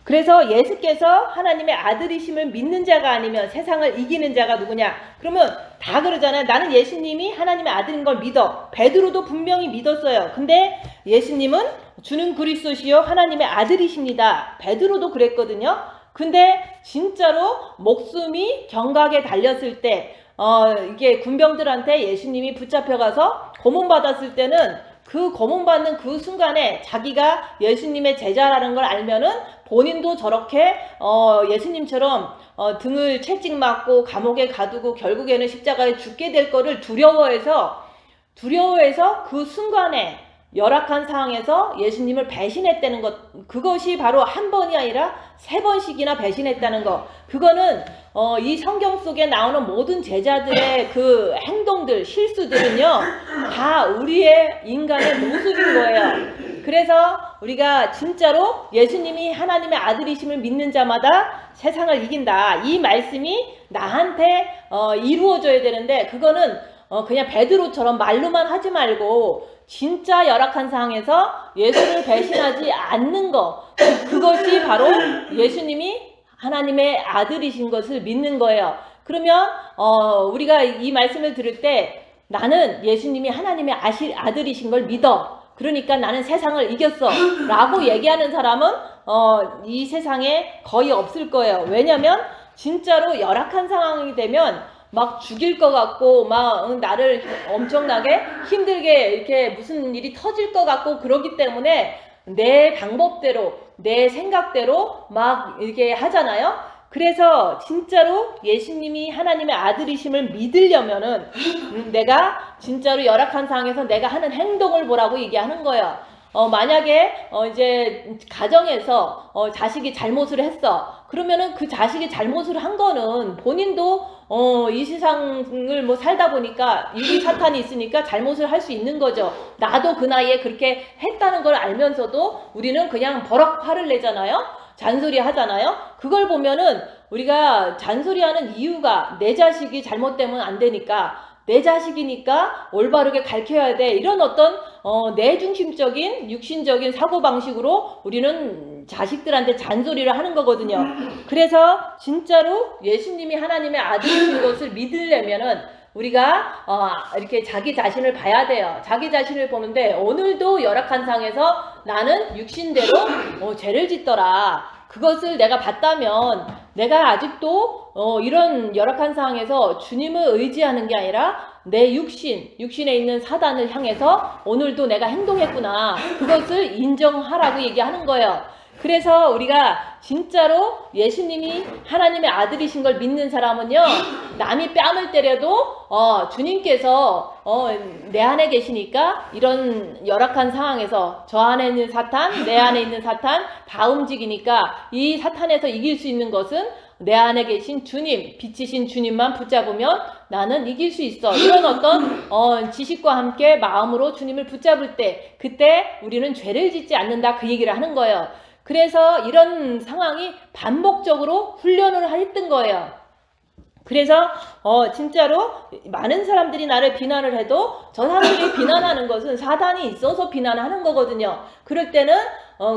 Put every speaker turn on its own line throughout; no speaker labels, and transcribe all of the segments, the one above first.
그래서 예수께서 하나님의 아들이심을 믿는 자가 아니면 세상을 이기는 자가 누구냐? 그러면 다 그러잖아요. 나는 예수님이 하나님의 아들인 걸 믿어. 베드로도 분명히 믿었어요. 근데 예수님은 주는 그리스도시요 하나님의 아들이십니다. 베드로도 그랬거든요. 근데 진짜로 목숨이 경각에 달렸을 때 이게 군병들한테 예수님이 붙잡혀가서 고문받았을 때는 그 고문받는 그 순간에 자기가 예수님의 제자라는 걸 알면은 본인도 저렇게 예수님처럼 등을 채찍 맞고 감옥에 가두고 결국에는 십자가에 죽게 될 거를 두려워해서 그 순간에 열악한 상황에서 예수님을 배신했다는 것, 그것이 바로 한 번이 아니라 3번씩이나 배신했다는 것. 그거는 이 성경 속에 나오는 모든 제자들의 그 행동들, 실수들은요 다 우리의 인간의 모습인 거예요. 그래서 우리가 진짜로 예수님이 하나님의 아들이심을 믿는 자마다 세상을 이긴다, 이 말씀이 나한테 이루어져야 되는데, 그거는 그냥 베드로처럼 말로만 하지 말고 진짜 열악한 상황에서 예수를 배신하지 않는 것, 그것이 바로 예수님이 하나님의 아들이신 것을 믿는 거예요. 그러면 우리가 이 말씀을 들을 때 나는 예수님이 하나님의 아들이신 걸 믿어, 그러니까 나는 세상을 이겼어 라고 얘기하는 사람은 이 세상에 거의 없을 거예요. 왜냐면 진짜로 열악한 상황이 되면 막 죽일 것 같고 막 나를 엄청나게 힘들게 이렇게 무슨 일이 터질 것 같고 그러기 때문에 내 방법대로 내 생각대로 막 이렇게 하잖아요. 그래서 진짜로 예수님이 하나님의 아들이심을 믿으려면은 내가 진짜로 열악한 상황에서 내가 하는 행동을 보라고 얘기하는 거예요. 만약에 이제 가정에서 자식이 잘못을 했어. 그러면은 그 자식이 잘못을 한 거는 본인도 이 세상을 뭐 살다 보니까 유리 사탄이 있으니까 잘못을 할 수 있는 거죠. 나도 그 나이에 그렇게 했다는 걸 알면서도 우리는 그냥 버럭 화를 내잖아요. 잔소리 하잖아요. 그걸 보면은 우리가 잔소리하는 이유가 내 자식이 잘못되면 안 되니까, 내 자식이니까 올바르게 가르쳐야 돼, 이런 어떤 내중심적인 육신적인 사고방식으로 우리는 자식들한테 잔소리를 하는 거거든요. 그래서 진짜로 예수님이 하나님의 아들이신 것을 믿으려면은 우리가 이렇게 자기 자신을 봐야 돼요. 자기 자신을 보는데 오늘도 열악한 상황에서 나는 육신대로 죄를 짓더라, 그것을 내가 봤다면 내가 아직도 이런 열악한 상황에서 주님을 의지하는 게 아니라 내 육신에 있는 사단을 향해서 오늘도 내가 행동했구나, 그것을 인정하라고 얘기하는 거예요. 그래서 우리가 진짜로 예수님이 하나님의 아들이신 걸 믿는 사람은요, 남이 뺨을 때려도 주님께서 내 안에 계시니까 이런 열악한 상황에서 저 안에 있는 사탄, 내 안에 있는 사탄 다 움직이니까 이 사탄에서 이길 수 있는 것은 내 안에 계신 주님, 빛이신 주님만 붙잡으면 나는 이길 수 있어, 이런 어떤 지식과 함께 마음으로 주님을 붙잡을 때 그때 우리는 죄를 짓지 않는다, 그 얘기를 하는 거예요. 그래서 이런 상황이 반복적으로 훈련을 했던 거예요. 그래서 진짜로 많은 사람들이 나를 비난을 해도 저 사람들이 비난하는 것은 사단이 있어서 비난하는 거거든요. 그럴 때는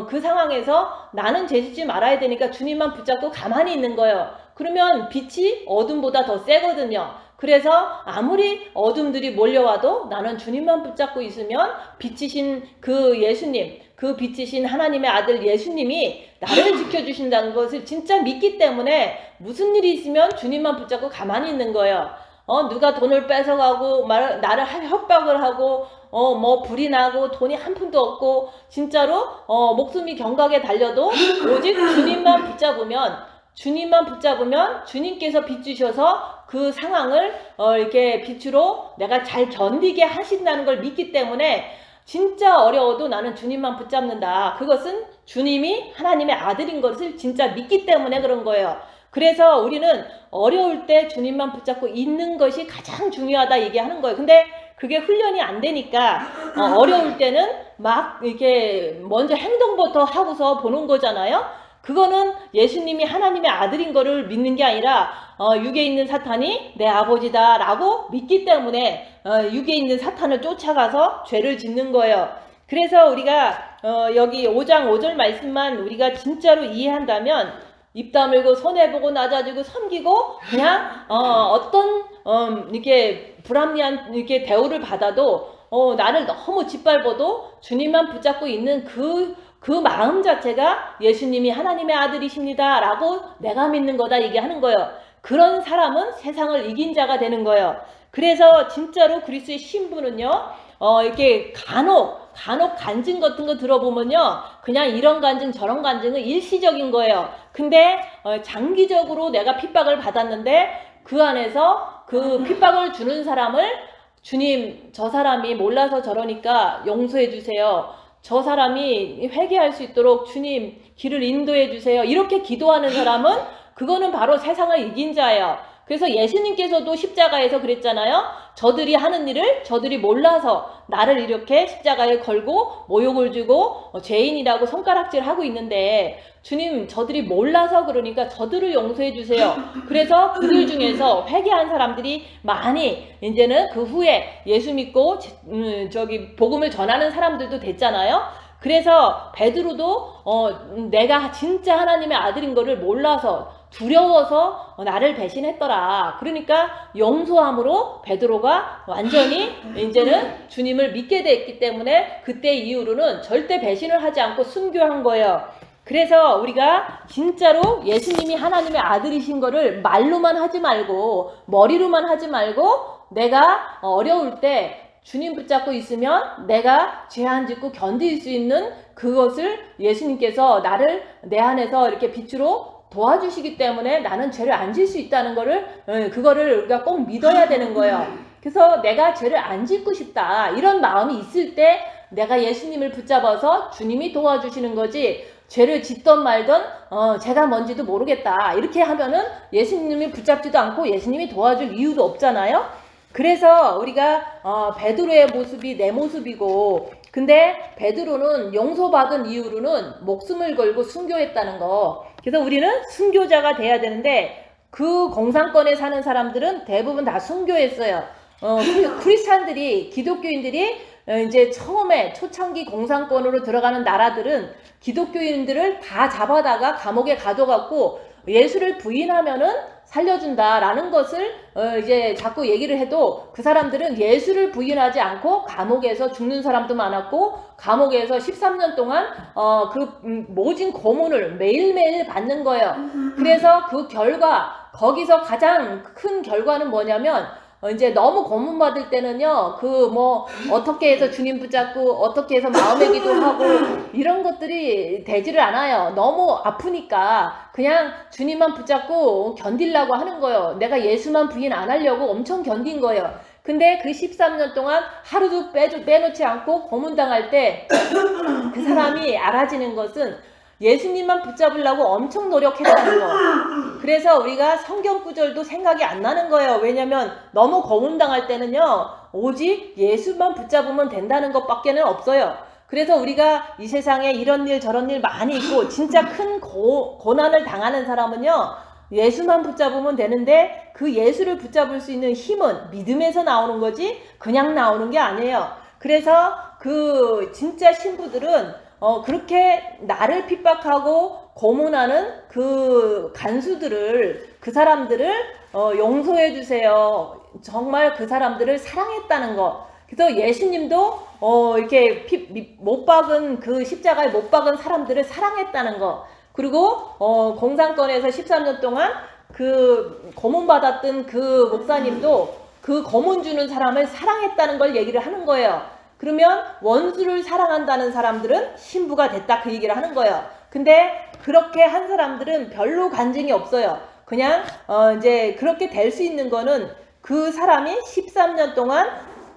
그 상황에서 나는 죄짓지 말아야 되니까 주님만 붙잡고 가만히 있는 거예요. 그러면 빛이 어둠보다 더 세거든요. 그래서 아무리 어둠들이 몰려와도 나는 주님만 붙잡고 있으면 빛이신 그 예수님, 그 빛이신 하나님의 아들 예수님이 나를 지켜주신다는 것을 진짜 믿기 때문에 무슨 일이 있으면 주님만 붙잡고 가만히 있는 거예요. 누가 돈을 뺏어가고 나를 협박을 하고 뭐 불이 나고 돈이 한 푼도 없고 진짜로 목숨이 경각에 달려도 오직 주님만 붙잡으면 주님께서 빛 주셔서 그 상황을 이렇게 빛으로 내가 잘 견디게 하신다는 걸 믿기 때문에 진짜 어려워도 나는 주님만 붙잡는다. 그것은 주님이 하나님의 아들인 것을 진짜 믿기 때문에 그런 거예요. 그래서 우리는 어려울 때 주님만 붙잡고 있는 것이 가장 중요하다 얘기하는 거예요. 근데 그게 훈련이 안 되니까 어려울 때는 막 이렇게 먼저 행동부터 하고서 보는 거잖아요. 그거는 예수님이 하나님의 아들인 거를 믿는 게 아니라 육에 있는 사탄이 내 아버지다 라고 믿기 때문에 육에 있는 사탄을 쫓아가서 죄를 짓는 거예요. 그래서 우리가 여기 5장 5절 말씀만 우리가 진짜로 이해한다면 입 다물고 손해보고 낮아지고 섬기고 그냥 어떤 이렇게 불합리한 이렇게 대우를 받아도 나를 너무 짓밟아도 주님만 붙잡고 있는 그 마음 자체가 예수님이 하나님의 아들이십니다 라고 내가 믿는 거다 얘기하는 거예요. 그런 사람은 세상을 이긴 자가 되는 거예요. 그래서 진짜로 그리스도의 신부는요 이렇게 간혹 간증 같은 거 들어보면요 그냥 이런 간증 저런 간증은 일시적인 거예요. 근데 장기적으로 내가 핍박을 받았는데 그 안에서 그 핍박을 주는 사람을 주님 저 사람이 몰라서 저러니까 용서해 주세요. 저 사람이 회개할 수 있도록 주님 길을 인도해 주세요. 이렇게 기도하는 사람은 그거는 바로 세상을 이긴 자예요. 그래서 예수님께서도 십자가에서 그랬잖아요. 저들이 하는 일을 저들이 몰라서 나를 이렇게 십자가에 걸고 모욕을 주고 죄인이라고 손가락질하고 있는데 주님 저들이 몰라서 그러니까 저들을 용서해 주세요. 그래서 그들 중에서 회개한 사람들이 많이 이제는 그 후에 예수 믿고 복음을 전하는 사람들도 됐잖아요. 그래서 베드로도 내가 진짜 하나님의 아들인 거를 몰라서 두려워서 나를 배신했더라. 그러니까 용서함으로 베드로가 완전히 이제는 주님을 믿게 됐기 때문에 그때 이후로는 절대 배신을 하지 않고 순교한 거예요. 그래서 우리가 진짜로 예수님이 하나님의 아들이신 거를 말로만 하지 말고 머리로만 하지 말고 내가 어려울 때 주님 붙잡고 있으면 내가 죄 안 짓고 견딜 수 있는 그것을 예수님께서 나를 내 안에서 이렇게 빛으로 도와주시기 때문에 나는 죄를 안 질 수 있다는 거를 그거를 우리가 꼭 믿어야 되는 거예요. 그래서 내가 죄를 안 짓고 싶다 이런 마음이 있을 때 내가 예수님을 붙잡아서 주님이 도와주시는 거지 죄를 짓던 말던 죄가 뭔지도 모르겠다 이렇게 하면은 예수님이 붙잡지도 않고 예수님이 도와줄 이유도 없잖아요. 그래서 우리가 베드로의 모습이 내 모습이고 근데 베드로는 용서받은 이후로는 목숨을 걸고 순교했다는 거. 그래서 우리는 순교자가 돼야 되는데 그 공산권에 사는 사람들은 대부분 다 순교했어요. 크리스찬들이 기독교인들이 이제 처음에 초창기 공산권으로 들어가는 나라들은 기독교인들을 다 잡아다가 감옥에 가둬갖고 예수를 부인하면은 살려준다라는 것을 이제 자꾸 얘기를 해도 그 사람들은 예수를 부인하지 않고 감옥에서 죽는 사람도 많았고 감옥에서 13년 동안 모진 고문을 매일매일 받는 거예요. 그래서 그 결과 거기서 가장 큰 결과는 뭐냐면 이제 너무 고문받을 때는요, 어떻게 해서 주님 붙잡고, 어떻게 해서 마음의 기도하고, 이런 것들이 되지를 않아요. 너무 아프니까, 그냥 주님만 붙잡고 견디려고 하는 거예요. 내가 예수만 부인 안 하려고 엄청 견딘 거예요. 근데 그 13년 동안 하루도 빼놓지 않고 고문당할 때, 그 사람이 알아지는 것은 예수님만 붙잡으려고 엄청 노력했다는 거. 그래서 우리가 성경 구절도 생각이 안 나는 거예요. 왜냐면 너무 고문당할 때는요 오직 예수만 붙잡으면 된다는 것밖에는 없어요. 그래서 우리가 이 세상에 이런 일 저런 일 많이 있고 진짜 큰 고난을 당하는 사람은요 예수만 붙잡으면 되는데 그 예수를 붙잡을 수 있는 힘은 믿음에서 나오는 거지 그냥 나오는 게 아니에요. 그래서 그 진짜 신부들은 그렇게 나를 핍박하고 고문하는 그 간수들을 그 사람들을 용서해 주세요. 정말 그 사람들을 사랑했다는 거. 그래서 예수님도 이렇게 못 박은 그 십자가에 못 박은 사람들을 사랑했다는 거. 그리고 공산권에서 13년 동안 그 고문 받았던 그 목사님도 그 고문 주는 사람을 사랑했다는 걸 얘기를 하는 거예요. 그러면 원수를 사랑한다는 사람들은 신부가 됐다 그 얘기를 하는 거예요. 근데 그렇게 한 사람들은 별로 간증이 없어요. 그냥 이제 그렇게 될 수 있는 거는 그 사람이 13년 동안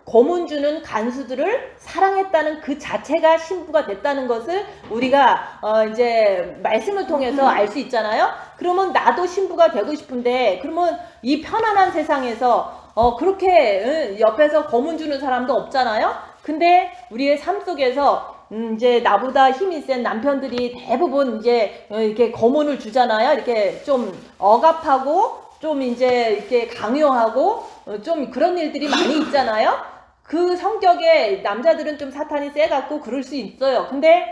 고문 주는 간수들을 사랑했다는 그 자체가 신부가 됐다는 것을 우리가 이제 말씀을 통해서 알 수 있잖아요. 그러면 나도 신부가 되고 싶은데 그러면 이 편안한 세상에서 그렇게 옆에서 고문 주는 사람도 없잖아요. 근데 우리의 삶 속에서 이제 나보다 힘이 센 남편들이 대부분 이제 이렇게 고문을 주잖아요. 이렇게 좀 억압하고 좀 이제 이렇게 강요하고 좀 그런 일들이 많이 있잖아요. 그 성격에 남자들은 좀 사탄이 세갖고 그럴 수 있어요. 근데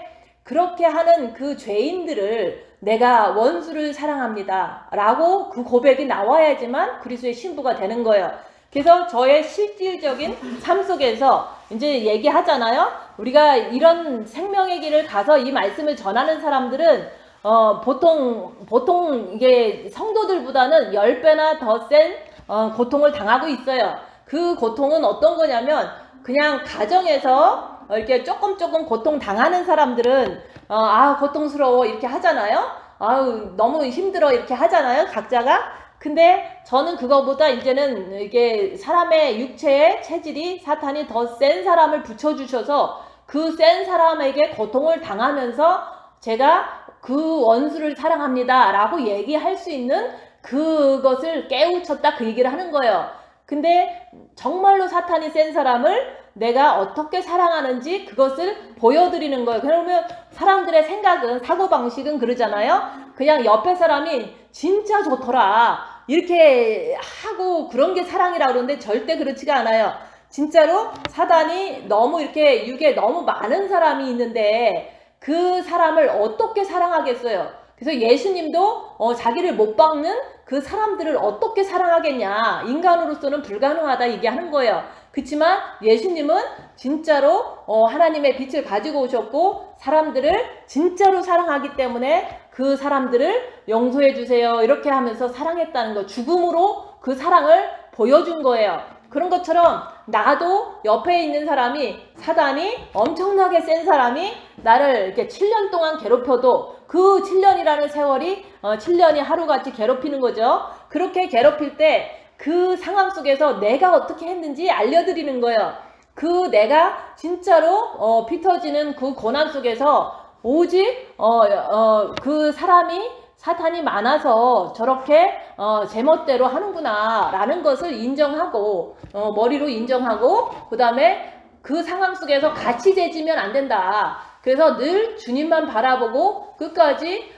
그렇게 하는 그 죄인들을 내가 원수를 사랑합니다 라고 그 고백이 나와야지만 그리스도의 신부가 되는 거예요. 그래서 저의 실질적인 삶 속에서 이제 얘기하잖아요. 우리가 이런 생명의 길을 가서 이 말씀을 전하는 사람들은 보통 이게 성도들보다는 10배나 더 센 고통을 당하고 있어요. 그 고통은 어떤 거냐면 그냥 가정에서 이렇게 조금 고통 당하는 사람들은 고통스러워 이렇게 하잖아요. 아우 너무 힘들어 이렇게 하잖아요. 각자가. 근데 저는 그거보다 이제는 이게 사람의 육체의 체질이 사탄이 더 센 사람을 붙여주셔서 그 센 사람에게 고통을 당하면서 제가 그 원수를 사랑합니다 라고 얘기할 수 있는 그것을 깨우쳤다 그 얘기를 하는 거예요. 근데 정말로 사탄이 센 사람을 내가 어떻게 사랑하는지 그것을 보여드리는 거예요. 그러면 사람들의 생각은, 사고방식은 그러잖아요. 그냥 옆에 사람이 진짜 좋더라 이렇게 하고 그런 게 사랑이라 그러는데 절대 그렇지가 않아요. 진짜로 사단이 너무 이렇게 육에 너무 많은 사람이 있는데 그 사람을 어떻게 사랑하겠어요? 그래서 예수님도 자기를 못 박는 그 사람들을 어떻게 사랑하겠냐, 인간으로서는 불가능하다 얘기하는 거예요. 그렇지만 예수님은 진짜로 하나님의 빛을 가지고 오셨고 사람들을 진짜로 사랑하기 때문에 그 사람들을 용서해 주세요 이렇게 하면서 사랑했다는 거, 죽음으로 그 사랑을 보여준 거예요. 그런 것처럼 나도 옆에 있는 사람이, 사단이 엄청나게 센 사람이 나를 이렇게 7년 동안 괴롭혀도 그 7년이라는 세월이 7년이 하루같이 괴롭히는 거죠. 그렇게 괴롭힐 때 그 상황 속에서 내가 어떻게 했는지 알려드리는 거예요. 그 내가 진짜로 피 터지는 그 고난 속에서 오직 그 사람이 사탄이 많아서 저렇게 제멋대로 하는구나 라는 것을 인정하고 머리로 인정하고 그 다음에 그 상황 속에서 같이 재지면 안 된다. 그래서 늘 주님만 바라보고 끝까지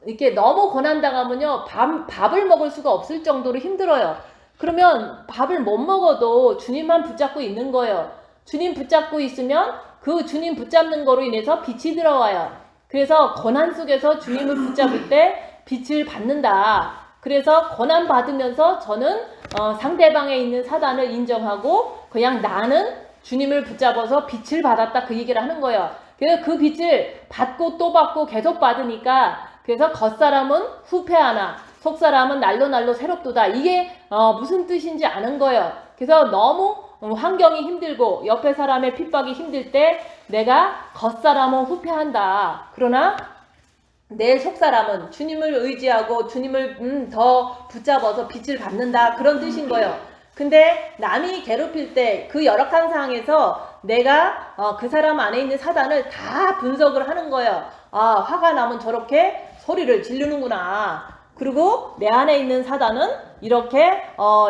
이렇게 너무 고난당하면요 밥을 먹을 수가 없을 정도로 힘들어요. 그러면 밥을 못 먹어도 주님만 붙잡고 있는 거예요. 주님 붙잡고 있으면 그 주님 붙잡는 거로 인해서 빛이 들어와요. 그래서 고난 속에서 주님을 붙잡을 때 빛을 받는다. 그래서 고난 받으면서 저는 상대방에 있는 사단을 인정하고 그냥 나는 주님을 붙잡아서 빛을 받았다 그 얘기를 하는 거예요. 그래서 그 빛을 받고 또 받고 계속 받으니까 그래서 겉사람은 후패하나 속사람은 날로 새롭도다. 이게 무슨 뜻인지 아는 거예요. 그래서 너무 환경이 힘들고 옆에 사람의 핍박이 힘들 때 내가 겉사람은 후패한다. 그러나 내 속사람은 주님을 의지하고 주님을 더 붙잡아서 빛을 받는다. 그런 뜻인 거예요. 근데 남이 괴롭힐 때 그 열악한 상황에서 내가 그 사람 안에 있는 사단을 다 분석을 하는 거예요. 화가 나면 저렇게 소리를 지르는구나. 그리고 내 안에 있는 사단은 이렇게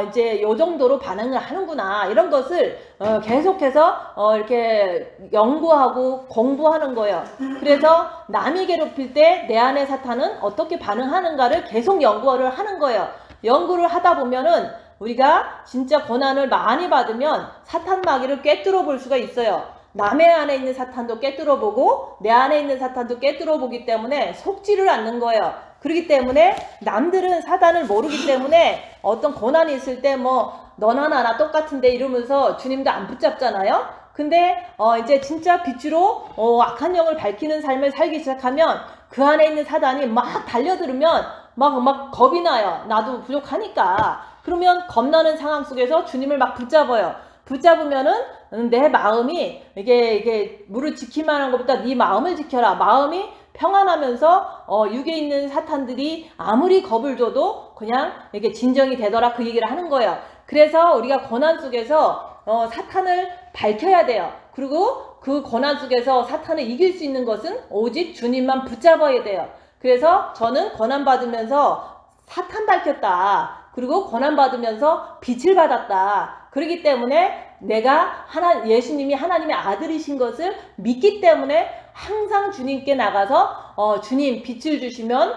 이제 요 정도로 반응을 하는구나. 이런 것을 계속해서 이렇게 연구하고 공부하는 거예요. 그래서 남이 괴롭힐 때 내 안의 사탄은 어떻게 반응하는가를 계속 연구를 하는 거예요. 연구를 하다 보면은 우리가 진짜 고난을 많이 받으면 사탄 마귀를 꿰뚫어 볼 수가 있어요. 남의 안에 있는 사탄도 꿰뚫어 보고 내 안에 있는 사탄도 꿰뚫어 보기 때문에 속지를 않는 거예요. 그렇기 때문에 남들은 사단을 모르기 때문에 어떤 고난이 있을 때 너나 나나 똑같은데 이러면서 주님도 안 붙잡잖아요. 근데 이제 진짜 빛으로 악한 영을 밝히는 삶을 살기 시작하면 그 안에 있는 사단이 막 달려들으면 막 겁이 나요. 나도 부족하니까. 그러면 겁나는 상황 속에서 주님을 막 붙잡아요. 붙잡으면은 내 마음이 이게 물을 지키만 한 것보다 네 마음을 지켜라. 마음이 평안하면서 육에 있는 사탄들이 아무리 겁을 줘도 그냥 이게 진정이 되더라 그 얘기를 하는 거예요. 그래서 우리가 고난 속에서 사탄을 밝혀야 돼요. 그리고 그 고난 속에서 사탄을 이길 수 있는 것은 오직 주님만 붙잡아야 돼요. 그래서 저는 고난 받으면서 사탄 밝혔다. 그리고 고난 받으면서 빛을 받았다. 그렇기 때문에 내가 예수님이 하나님의 아들이신 것을 믿기 때문에 항상 주님께 나가서 주님 빛을 주시면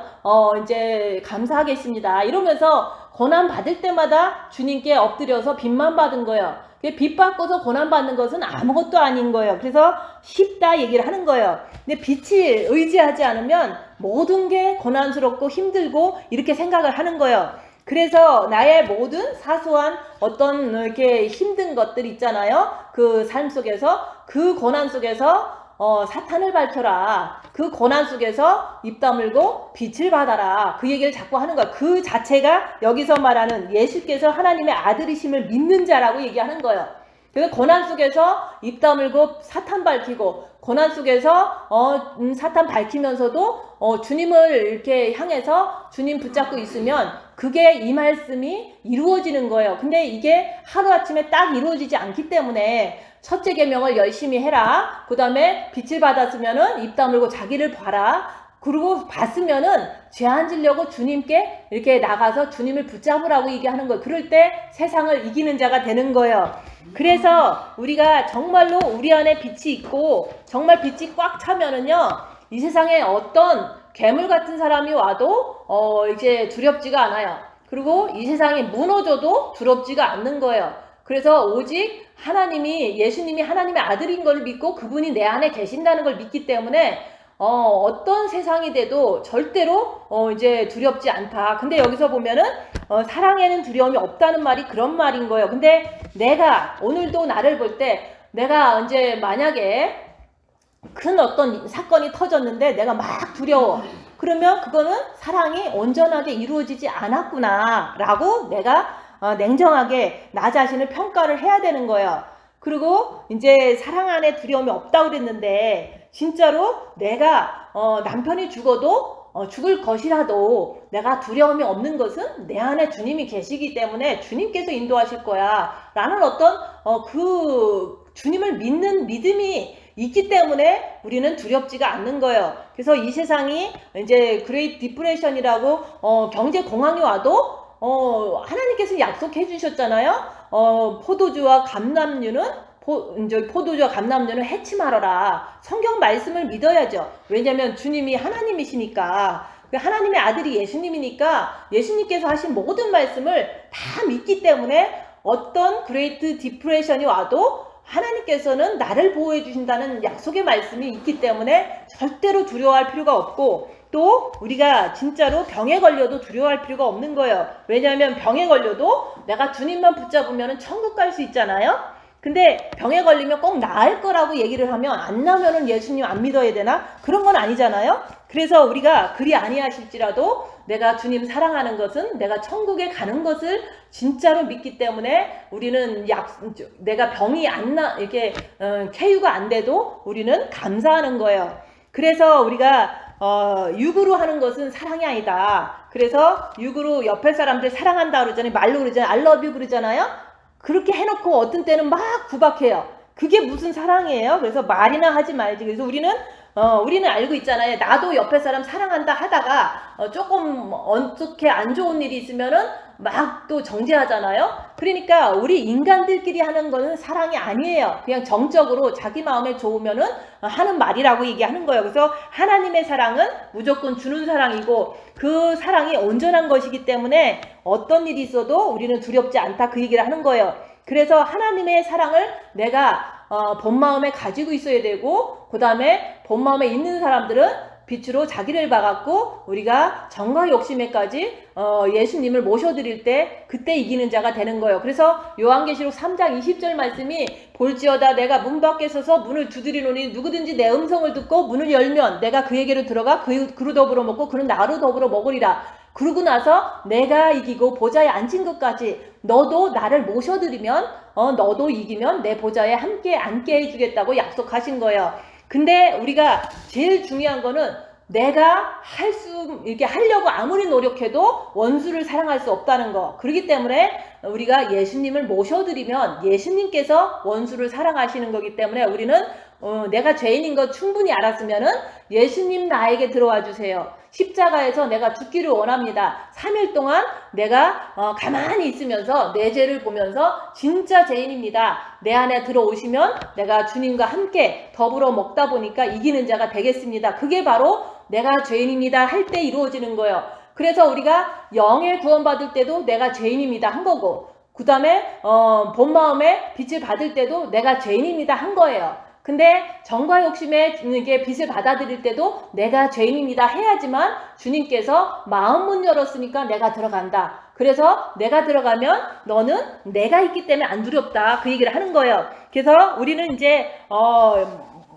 이제 감사하겠습니다. 이러면서 고난 받을 때마다 주님께 엎드려서 빛만 받은 거예요. 빚 받고서 고난 받는 것은 아무것도 아닌 거예요. 그래서 쉽다 얘기를 하는 거예요. 근데 빚을 의지하지 않으면 모든 게 고난스럽고 힘들고 이렇게 생각을 하는 거예요. 그래서 나의 모든 사소한 어떤 이렇게 힘든 것들 있잖아요. 그 삶 속에서, 그 고난 속에서 사탄을 밝혀라. 그 고난 속에서 입 다물고 빛을 받아라. 그 얘기를 자꾸 하는 거야. 그 자체가 여기서 말하는 예수께서 하나님의 아들이심을 믿는 자라고 얘기하는 거예요. 그래서 고난 속에서 입 다물고 사탄 밝히고, 고난 속에서 사탄 밝히면서도 주님을 이렇게 향해서 주님 붙잡고 있으면 그게 이 말씀이 이루어지는 거예요. 근데 이게 하루아침에 딱 이루어지지 않기 때문에 첫째 계명을 열심히 해라. 그 다음에 빛을 받았으면은 입 다물고 자기를 봐라. 그리고 봤으면은 죄 안 지려고 주님께 이렇게 나가서 주님을 붙잡으라고 얘기하는 거예요. 그럴 때 세상을 이기는 자가 되는 거예요. 그래서 우리가 정말로 우리 안에 빛이 있고 정말 빛이 꽉 차면은요, 이 세상에 어떤 괴물 같은 사람이 와도 이제 두렵지가 않아요. 그리고 이 세상이 무너져도 두렵지가 않는 거예요. 그래서 오직 하나님이, 예수님이 하나님의 아들인 걸 믿고 그분이 내 안에 계신다는 걸 믿기 때문에 어떤 세상이 돼도 절대로 이제 두렵지 않다. 근데 여기서 보면은 사랑에는 두려움이 없다는 말이 그런 말인 거예요. 근데 내가 오늘도 나를 볼 때 내가 이제 만약에 큰 어떤 사건이 터졌는데 내가 막 두려워. 그러면 그거는 사랑이 온전하게 이루어지지 않았구나 라고 내가 냉정하게 나 자신을 평가를 해야 되는 거예요. 그리고 이제 사랑 안에 두려움이 없다고 그랬는데 진짜로 내가 남편이 죽어도 죽을 것이라도 내가 두려움이 없는 것은 내 안에 주님이 계시기 때문에 주님께서 인도하실 거야 라는 어떤 그 주님을 믿는 믿음이 있기 때문에 우리는 두렵지가 않는 거예요. 그래서 이 세상이 이제 그레이트 디프레션이라고 경제 공황이 와도 하나님께서 약속해 주셨잖아요. 포도주와 감람류는 포도주와 감람류는 해치 말아라. 성경 말씀을 믿어야죠. 왜냐하면 주님이 하나님이시니까, 하나님의 아들이 예수님이니까 예수님께서 하신 모든 말씀을 다 믿기 때문에 어떤 그레이트 디프레션이 와도 하나님께서는 나를 보호해 주신다는 약속의 말씀이 있기 때문에 절대로 두려워할 필요가 없고, 또 우리가 진짜로 병에 걸려도 두려워할 필요가 없는 거예요. 왜냐하면 병에 걸려도 내가 주님만 붙잡으면 천국 갈 수 있잖아요. 근데 병에 걸리면 꼭 나을 거라고 얘기를 하면 안 나면은 예수님 안 믿어야 되나? 그런 건 아니잖아요. 그래서 우리가 그리 아니하실지라도 내가 주님 사랑하는 것은 내가 천국에 가는 것을 진짜로 믿기 때문에 우리는 내가 병이 이렇게 쾌유가 안 돼도 우리는 감사하는 거예요. 그래서 우리가 육으로 하는 것은 사랑이 아니다. 그래서 육으로 옆에 사람들 사랑한다 그러잖아요. 말로 그러잖아요. I love you 그러잖아요. 그렇게 해놓고 어떤 때는 막 구박해요. 그게 무슨 사랑이에요? 그래서 말이나 하지 말지. 그래서 우리는 알고 있잖아요. 나도 옆에 사람 사랑한다 하다가 조금 어떻게 안 좋은 일이 있으면은 막 또 정죄하잖아요. 그러니까 우리 인간들끼리 하는 거는 사랑이 아니에요. 그냥 정적으로 자기 마음에 좋으면은 하는 말이라고 얘기하는 거예요. 그래서 하나님의 사랑은 무조건 주는 사랑이고 그 사랑이 온전한 것이기 때문에 어떤 일이 있어도 우리는 두렵지 않다, 그 얘기를 하는 거예요. 그래서 하나님의 사랑을 내가 본 마음에 가지고 있어야 되고, 그 다음에 본 마음에 있는 사람들은 빛으로 자기를 봐갖고 우리가 정과 욕심에까지 예수님을 모셔드릴 때 그때 이기는 자가 되는 거예요. 그래서 요한계시록 3장 20절 말씀이 볼지어다 내가 문 밖에 서서 문을 두드리노니 누구든지 내 음성을 듣고 문을 열면 내가 그에게로 들어가 그로 더불어 먹고 그는 나로 더불어 먹으리라. 그러고 나서 내가 이기고 보좌에 앉은 것까지 너도 나를 모셔드리면 너도 이기면 내 보좌에 함께 앉게 해주겠다고 약속하신 거예요. 근데 우리가 제일 중요한 거는 내가 이렇게 하려고 아무리 노력해도 원수를 사랑할 수 없다는 거. 그렇기 때문에 우리가 예수님을 모셔드리면 예수님께서 원수를 사랑하시는 거기 때문에 우리는 내가 죄인인 거 충분히 알았으면은 예수님 나에게 들어와 주세요. 십자가에서 내가 죽기를 원합니다. 3일 동안 내가 가만히 있으면서 내 죄를 보면서 진짜 죄인입니다. 내 안에 들어오시면 내가 주님과 함께 더불어 먹다 보니까 이기는 자가 되겠습니다. 그게 바로 내가 죄인입니다 할 때 이루어지는 거예요. 그래서 우리가 영의 구원받을 때도 내가 죄인입니다 한 거고, 그 다음에 본 마음에 빚을 받을 때도 내가 죄인입니다 한 거예요. 근데 정과 욕심에 이게 빚을 받아들일 때도 내가 죄인입니다 해야지만 주님께서 마음 문 열었으니까 내가 들어간다. 그래서 내가 들어가면 너는 내가 있기 때문에 안 두렵다. 그 얘기를 하는 거예요. 그래서 우리는 이제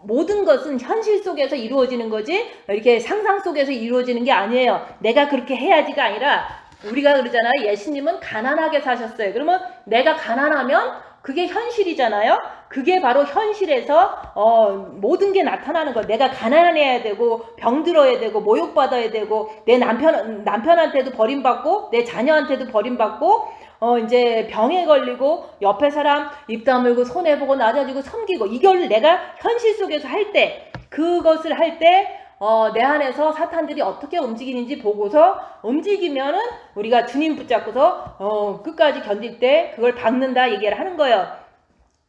모든 것은 현실 속에서 이루어지는 거지 이렇게 상상 속에서 이루어지는 게 아니에요. 내가 그렇게 해야지가 아니라 우리가 그러잖아요. 예수님은 가난하게 사셨어요. 그러면 내가 가난하면 그게 현실이잖아요. 그게 바로 현실에서 모든 게 나타나는 거예요. 내가 가난해야 되고 병들어야 되고 모욕받아야 되고 내 남편한테도 버림받고 내 자녀한테도 버림받고 이제 병에 걸리고 옆에 사람 입 다물고 손해보고 낮아지고 섬기고 이걸 내가 현실 속에서 할 때 그것을 할 때 내 안에서 사탄들이 어떻게 움직이는지 보고서 움직이면은 우리가 주님 붙잡고서 끝까지 견딜 때 그걸 박는다 얘기를 하는 거예요.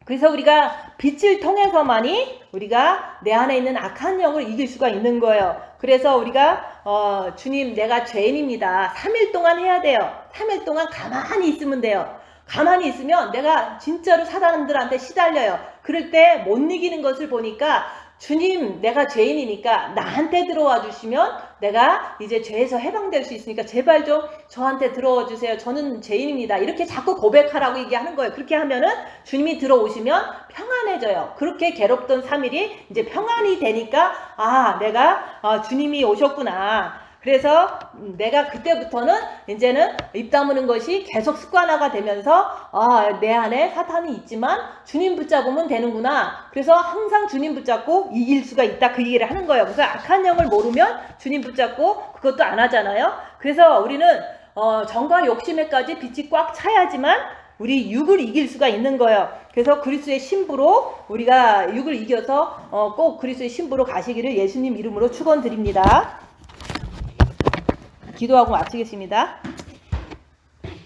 그래서 우리가 빛을 통해서만이 우리가 내 안에 있는 악한 영을 이길 수가 있는 거예요. 그래서 우리가 주님 내가 죄인입니다. 3일 동안 해야 돼요. 3일 동안 가만히 있으면 돼요. 가만히 있으면 내가 진짜로 사람들한테 시달려요. 그럴 때 못 이기는 것을 보니까 주님 내가 죄인이니까 나한테 들어와 주시면 내가 이제 죄에서 해방될 수 있으니까 제발 좀 저한테 들어와 주세요. 저는 죄인입니다. 이렇게 자꾸 고백하라고 얘기하는 거예요. 그렇게 하면은 주님이 들어오시면 평안해져요. 그렇게 괴롭던 3일이 이제 평안이 되니까 내가 주님이 오셨구나. 그래서 내가 그때부터는 이제는 입 다무는 것이 계속 습관화가 되면서 내 안에 사탄이 있지만 주님 붙잡으면 되는구나. 그래서 항상 주님 붙잡고 이길 수가 있다. 그 얘기를 하는 거예요. 그래서 악한 영을 모르면 주님 붙잡고 그것도 안 하잖아요. 그래서 우리는 정과 욕심에까지 빛이 꽉 차야지만 우리 육을 이길 수가 있는 거예요. 그래서 그리스도의 신부로 우리가 육을 이겨서 꼭 그리스도의 신부로 가시기를 예수님 이름으로 축원드립니다. 기도하고 마치겠습니다.